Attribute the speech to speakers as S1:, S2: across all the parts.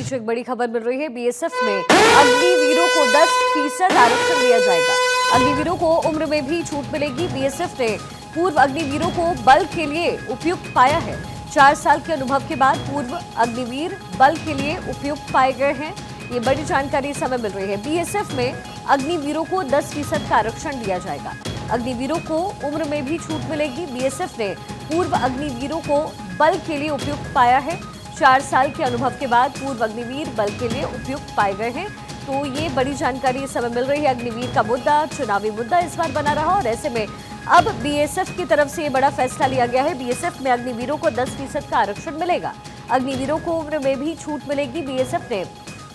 S1: बीच एक बड़ी खबर मिल रही है। बीएसएफ में अग्निवीरों को 10% आरक्षण दिया जाएगा। अग्निवीरों को उम्र में भी छूट मिलेगी। बीएसएफ ने पूर्व अग्निवीरों को बल के लिए उपयुक्त पाया है। 4 साल के अनुभव के बाद पूर्व अग्निवीर बल के लिए उपयुक्त पाए गए हैं। ये बड़ी जानकारी इस समय मिल रही है। बीएसएफ में अग्निवीरों को 10% का आरक्षण दिया जाएगा। अग्निवीरों को उम्र में भी छूट मिलेगी। बीएसएफ ने पूर्व अग्निवीरों को बल के लिए उपयुक्त पाया है। 4 साल के अनुभव के बाद पूर्व अग्निवीर बल के लिए उपयुक्त पाए गए हैं। तो ये बड़ी जानकारी इस समय मिल रही है। अग्निवीर का मुद्दा चुनावी मुद्दा इस बार बना रहा और ऐसे में अब बीएसएफ की तरफ से ये बड़ा फैसला लिया गया है। बीएसएफ में अग्निवीरों को 10% का आरक्षण मिलेगा। अग्निवीरों को उम्र में भी छूट मिलेगी। बीएसएफ ने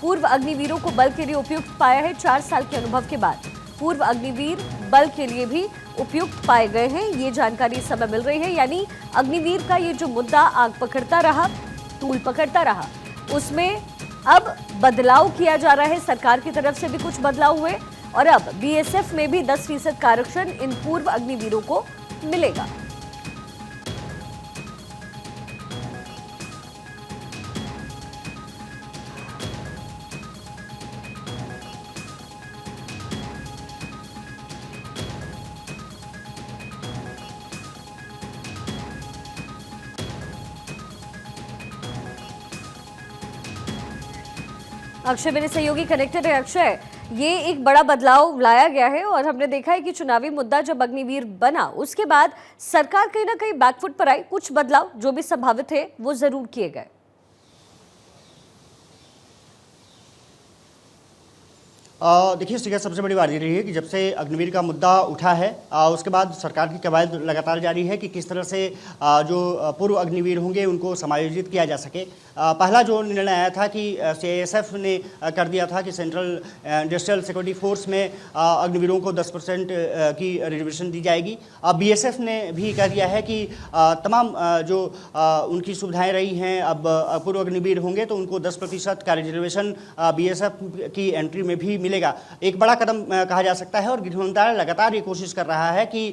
S1: पूर्व अग्निवीरों को बल के लिए उपयुक्त पाया है। 4 साल के अनुभव के बाद पूर्व अग्निवीर बल के लिए भी उपयुक्त पाए गए हैं। ये जानकारी इस समय मिल रही है। यानी अग्निवीर का ये जो मुद्दा आग पकड़ता रहा, तूल पकड़ता रहा, उसमें अब बदलाव किया जा रहा है। सरकार की तरफ से भी कुछ बदलाव हुए और अब बीएसएफ में भी 10% का आरक्षण इन पूर्व अग्निवीरों को मिलेगा। अक्षय मेरे सहयोगी कनेक्टेड है। अक्षय, ये एक बड़ा बदलाव लाया गया है और हमने देखा है कि चुनावी मुद्दा जब अग्निवीर बना उसके बाद सरकार कहीं ना कहीं बैकफुट पर आई। कुछ बदलाव जो भी संभावित थे वो जरूर किए गए।
S2: देखिए श्रीका, सबसे बड़ी बात ये रही है कि जब से अग्निवीर का मुद्दा उठा है उसके बाद सरकार की कवायद लगातार जारी है कि किस तरह से जो पूर्व अग्निवीर होंगे उनको समायोजित किया जा सके। पहला जो निर्णय आया था कि सीआईएसएफ ने कर दिया था कि सेंट्रल इंडस्ट्रियल सिक्योरिटी फोर्स में अग्निवीरों को 10% की रिजर्वेशन दी जाएगी। अब बीएसएफ ने भी कह दिया है कि तमाम जो उनकी सुविधाएं रही हैं, अब पूर्व अग्निवीर होंगे तो उनको 10% का रिजर्वेशन बीएसएफ की एंट्री में भी मिलेगा। एक बड़ा कदम कहा जा सकता है और गृह मंत्रालय लगातार ये कोशिश कर रहा है कि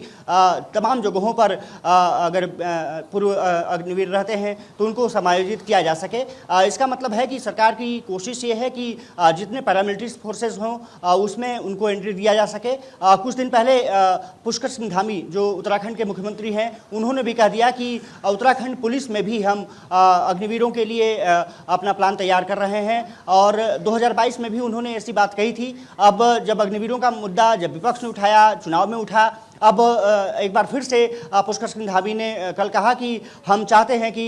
S2: तमाम जगहों पर अगर पूर्व अग्निवीर रहते हैं तो उनको समायोजित किया जा सके। इसका मतलब है कि सरकार की कोशिश ये है कि जितने पैरामिलिट्री फोर्सेस हों उसमें उनको एंट्री दिया जा सके। कुछ दिन पहले पुष्कर सिंह धामी जो उत्तराखंड के मुख्यमंत्री हैं, उन्होंने भी कह दिया कि उत्तराखंड पुलिस में भी हम अग्निवीरों के लिए अपना प्लान तैयार कर रहे हैं और 2022 में भी उन्होंने ऐसी बात कही थी। अब जब अग्निवीरों का मुद्दा जब विपक्ष ने उठाया, चुनाव में उठा, अब एक बार फिर से पुष्कर सिंह धामी ने कल कहा कि हम चाहते हैं कि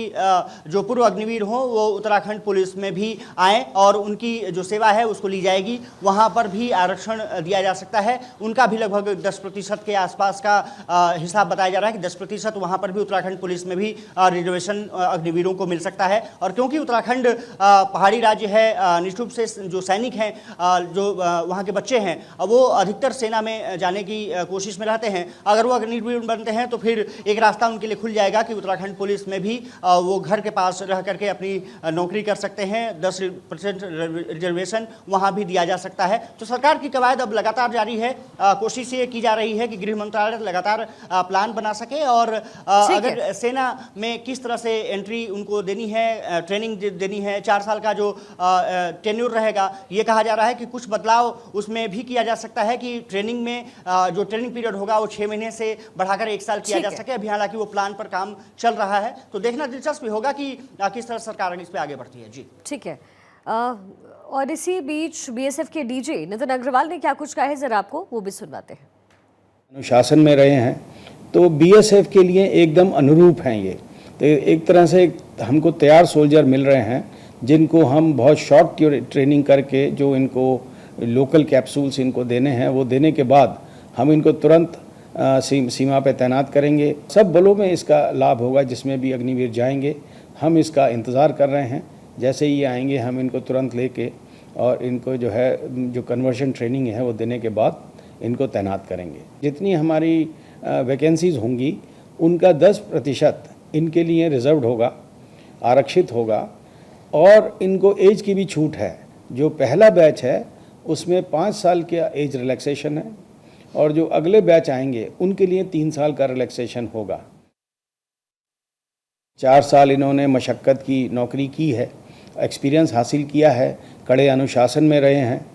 S2: जो पूर्व अग्निवीर हों वो उत्तराखंड पुलिस में भी आएँ और उनकी जो सेवा है उसको ली जाएगी। वहाँ पर भी आरक्षण दिया जा सकता है। उनका भी लगभग 10% के आसपास का हिसाब बताया जा रहा है कि 10% वहाँ पर भी उत्तराखंड पुलिस में भी रिजर्वेशन अग्निवीरों को मिल सकता है। और क्योंकि उत्तराखंड पहाड़ी राज्य है, निश्चित रूप से जो सैनिक हैं, जो वहाँ के बच्चे हैं, वो अधिकतर सेना में जाने की कोशिश में रहते हैं। अगर वो अग्निवीर बनते हैं तो फिर एक रास्ता उनके लिए खुल जाएगा कि उत्तराखंड पुलिस में भी वो घर के पास रह करके अपनी नौकरी कर सकते हैं। 10% रिजर्वेशन वहाँ भी दिया जा सकता है। तो सरकार की कवायद अब लगातार जारी है। कोशिश ये की जा रही है कि गृह मंत्रालय लगातार प्लान बना सके और अगर सेना में किस तरह से एंट्री उनको देनी है, ट्रेनिंग देनी है, 4 साल का जो टेन्योर रहेगा, ये कहा जा रहा है कि कुछ बदलाव उसमें भी किया जा सकता है कि ट्रेनिंग में जो ट्रेनिंग पीरियड होगा 6 महीने से बढ़ाकर 1 साल किया जा सके। अभी हालांकि वो प्लान पर काम चल रहा है, तो देखना दिलचस्प होगा कि किस तरह सरकार इस पे आगे बढ़ती है। जी
S1: ठीक है। और इसी बीच बीएसएफ के डीजी नितिन अग्रवाल ने क्या कुछ कहा है, जरा आपको वो भी सुनवाते हैं।
S3: अनुशासन में रहे हैं तो बीएसएफ के लिए एकदम अनुरूप हैं ये। तो एक तरह से हमको तैयार सोल्जर मिल रहे हैं जिनको हम बहुत शॉर्ट ट्रेनिंग करके जो इनको लोकल कैप्सूल्स इनको देने हैं, वो देने के बाद हम इनको तुरंत सीमा पे तैनात करेंगे। सब बलों में इसका लाभ होगा जिसमें भी अग्निवीर जाएंगे। हम इसका इंतज़ार कर रहे हैं। जैसे ही आएंगे हम इनको तुरंत लेके और इनको जो है जो कन्वर्शन ट्रेनिंग है वो देने के बाद इनको तैनात करेंगे। जितनी हमारी वैकेंसीज़ होंगी उनका 10% इनके लिए रिजर्व्ड होगा, आरक्षित होगा और इनको एज की भी छूट है। जो पहला बैच है उसमें 5 साल का एज रिलैक्सेशन है और जो अगले बैच आएंगे उनके लिए 3 साल का रिलैक्सेशन होगा। 4 साल इन्होंने मशक्क़त की नौकरी की है एक्सपीरियंस हासिल किया है, कड़े अनुशासन में रहे हैं,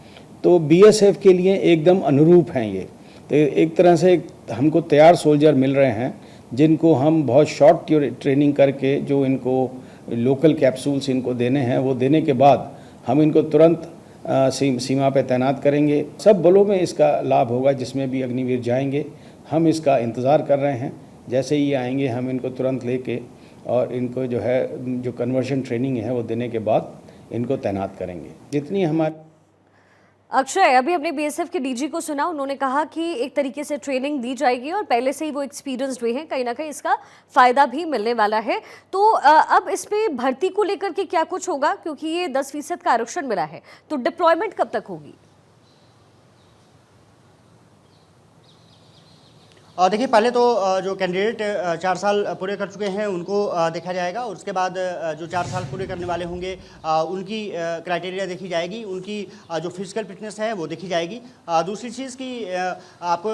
S3: तो बीएसएफ के लिए एकदम अनुरूप हैं ये। तो एक तरह से हमको तैयार सोल्जर मिल रहे हैं जिनको हम बहुत शॉर्ट ट्रेनिंग करके जो इनको लोकल कैप्सूल्स इनको देने हैं वो देने के बाद हम इनको तुरंत सीमा पे तैनात करेंगे। सब बलों में इसका लाभ होगा जिसमें भी अग्निवीर जाएंगे। हम इसका इंतज़ार कर रहे हैं, जैसे ही आएंगे हम इनको तुरंत लेके और इनको जो है जो कन्वर्शन ट्रेनिंग है वो देने के बाद इनको तैनात करेंगे। जितनी हमारी
S1: अक्षय, अभी हमने बीएसएफ के डीजी को सुना, उन्होंने कहा कि एक तरीके से ट्रेनिंग दी जाएगी और पहले से ही वो एक्सपीरियंस्ड हुए हैं, कहीं ना कहीं इसका फायदा भी मिलने वाला है। तो अब इसमें भर्ती को लेकर के क्या कुछ होगा, क्योंकि ये 10% का आरक्षण मिला है, तो डिप्लॉयमेंट कब तक होगी?
S2: देखिए, पहले तो जो कैंडिडेट 4 साल पूरे कर चुके हैं उनको देखा जाएगा, और उसके बाद जो 4 साल पूरे करने वाले होंगे उनकी क्राइटेरिया देखी जाएगी, उनकी जो फिजिकल फिटनेस है वो देखी जाएगी। दूसरी चीज़ कि आपको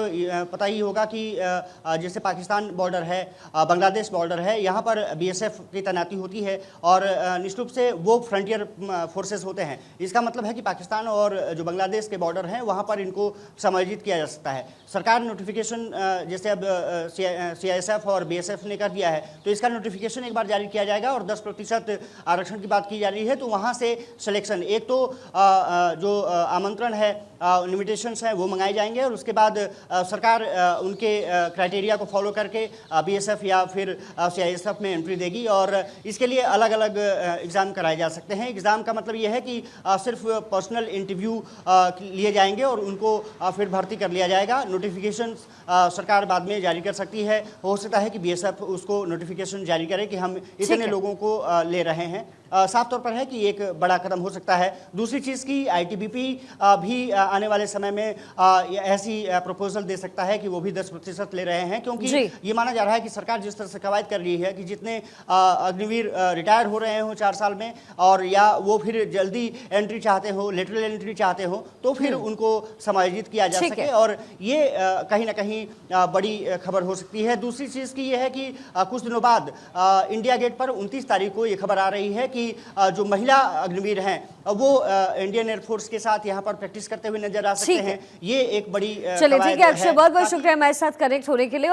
S2: पता ही होगा कि जैसे पाकिस्तान बॉर्डर है, बांग्लादेश बॉर्डर है, यहाँ पर बीएसएफ की तैनाती होती है और निश्चित रूप से वो फ्रंटियर फोर्सेस होते हैं। इसका मतलब है कि पाकिस्तान और जो बांग्लादेश के बॉर्डर हैं वहाँ पर इनको समायोजित किया जा सकता है। सरकार नोटिफिकेशन जैसे अब सीआईएसएफ और बीएसएफ ने कर दिया है, तो इसका नोटिफिकेशन एक बार जारी किया जाएगा और 10% आरक्षण की बात की जा रही है, तो वहाँ से सिलेक्शन, एक तो जो आमंत्रण है, इन्विटेशंस हैं वो मंगाए जाएंगे और उसके बाद सरकार उनके क्राइटेरिया को फॉलो करके बीएसएफ या फिर सीआईएसएफ में एंट्री देगी और इसके लिए अलग अलग एग्ज़ाम कराए जा सकते हैं। एग्ज़ाम का मतलब ये है कि सिर्फ पर्सनल इंटरव्यू लिए जाएंगे और उनको फिर भर्ती कर लिया जाएगा। नोटिफिकेशन सरकार बाद में जारी कर सकती है, हो सकता है कि बीएसएफ उसको नोटिफिकेशन जारी करे कि हम इतने लोगों को ले रहे हैं। साफ तौर पर है कि एक बड़ा कदम हो सकता है। दूसरी चीज़ की आईटीबीपी भी आने वाले समय में ऐसी प्रपोजल दे सकता है कि वो भी 10% ले रहे हैं, क्योंकि ये माना जा रहा है कि सरकार जिस तरह से कवायद कर रही है कि जितने अग्निवीर रिटायर हो रहे हो 4 साल में और या वो फिर जल्दी एंट्री चाहते हो, लेटरल एंट्री चाहते हो, तो फिर उनको समायोजित किया जा सके, और ये कहीं ना कहीं बड़ी खबर हो सकती है। दूसरी चीज़ की ये है कि कुछ दिनों बाद इंडिया गेट पर 29 तारीख को ये खबर आ रही है कि जो महिला अग्निवीर हैं वो इंडियन एयरफोर्स के साथ यहाँ पर प्रैक्टिस करते हुए नजर आ सकते हैं। ये एक बड़ी
S1: चलिए, ठीक है अक्षय, बहुत बहुत शुक्रिया हमारे साथ कनेक्ट होने के लिए।